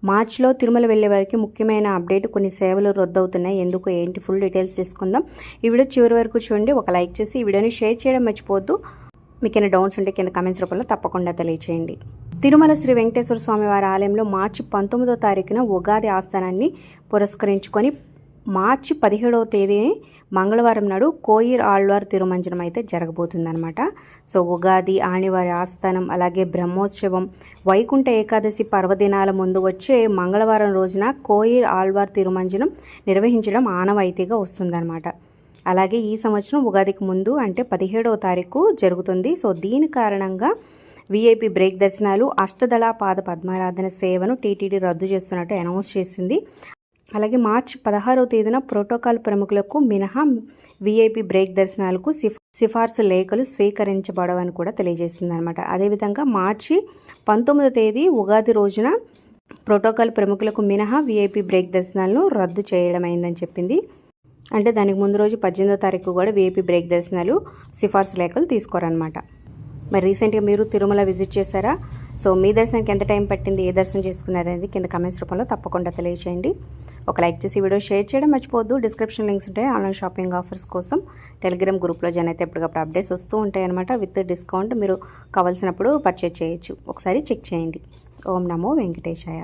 మార్చిలో తిరుమల వెళ్ళే వారికి ముఖ్యమైన అప్డేట్, కొన్ని సేవలు రద్దవుతున్నాయి. ఎందుకు ఏంటి ఫుల్ డీటెయిల్స్ తీసుకుందాం. ఈ వీడియో చివరి వరకు చూడండి. ఒక లైక్ చేసి ఈ వీడియోని షేర్ చేయడం మర్చిపోవద్దు. మీకు ఏమైనా డౌట్స్ ఉంటే కింద కామెంట్స్ రూపంలో తప్పకుండా తెలియచేయండి. తిరుమల శ్రీ వెంకటేశ్వర స్వామి వారి ఆలయంలో మార్చి 19వ తారీఖున ఉగాది ఆస్థానాన్ని పురస్కరించుకొని మార్చి 17వ తేదీని మంగళవారం నాడు కోయిర్ ఆళ్వార్ తిరుమంజనం అయితే జరగబోతుందన్నమాట. సో ఉగాది, ఆనివారి ఆస్థానం, అలాగే బ్రహ్మోత్సవం, వైకుంఠ ఏకాదశి పర్వదినాల ముందు వచ్చే మంగళవారం రోజున కోయిర్ ఆళ్వార్ తిరుమంజనం నిర్వహించడం ఆనవాయితీగా వస్తుందన్నమాట. అలాగే ఈ సంవత్సరం ఉగాదికి ముందు అంటే 17వ తారీఖు జరుగుతుంది. సో దీని కారణంగా వీఐపీ బ్రేక్ దర్శనాలు, అష్టదళ పాద పద్మారాధన సేవను టీటీడీ రద్దు చేస్తున్నట్టు అనౌన్స్ చేసింది. అలాగే మార్చి 16వ తేదీన ప్రోటోకాల్ ప్రముఖులకు మినహా వీఐపీ బ్రేక్ దర్శనాలకు సిఫార్సు లేఖలు స్వీకరించబడవని కూడా తెలియజేసింది అనమాట. అదేవిధంగా మార్చి 19వ తేదీ ఉగాది రోజున ప్రోటోకాల్ ప్రముఖులకు మినహా వీఐపీ బ్రేక్ దర్శనాలను రద్దు చేయడం అయిందని చెప్పింది. అంటే దానికి ముందు రోజు 18వ తారీఖు కూడా వీఐపీ బ్రేక్ దర్శనాలు సిఫార్సు లేఖలు తీసుకోరనమాట. మరి రీసెంట్గా మీరు తిరుమల విజిట్ చేశారా? సో మీ దర్శనానికి ఎంత టైం పట్టింది, ఏ దర్శనం చేసుకున్నారనేది కింద కామెంట్స్ రూపంలో తప్పకుండా తెలియచేయండి. ఒక లైక్ చేసి వీడియో షేర్ చేయడం మర్చిపోవద్దు. డిస్క్రిప్షన్ లింక్స్ ఉంటాయి ఆన్లైన్ షాపింగ్ ఆఫర్స్ కోసం. టెలిగ్రామ్ గ్రూప్లో జాయిన్ అయితే ఎప్పటికప్పుడు అప్డేట్స్ వస్తూ ఉంటాయి అనమాట. విత్ డిస్కౌంట్ మీరు కావాల్సినప్పుడు పర్చేజ్ చేయొచ్చు. ఒకసారి చెక్ చేయండి. ఓం నమో వెంకటేశాయ.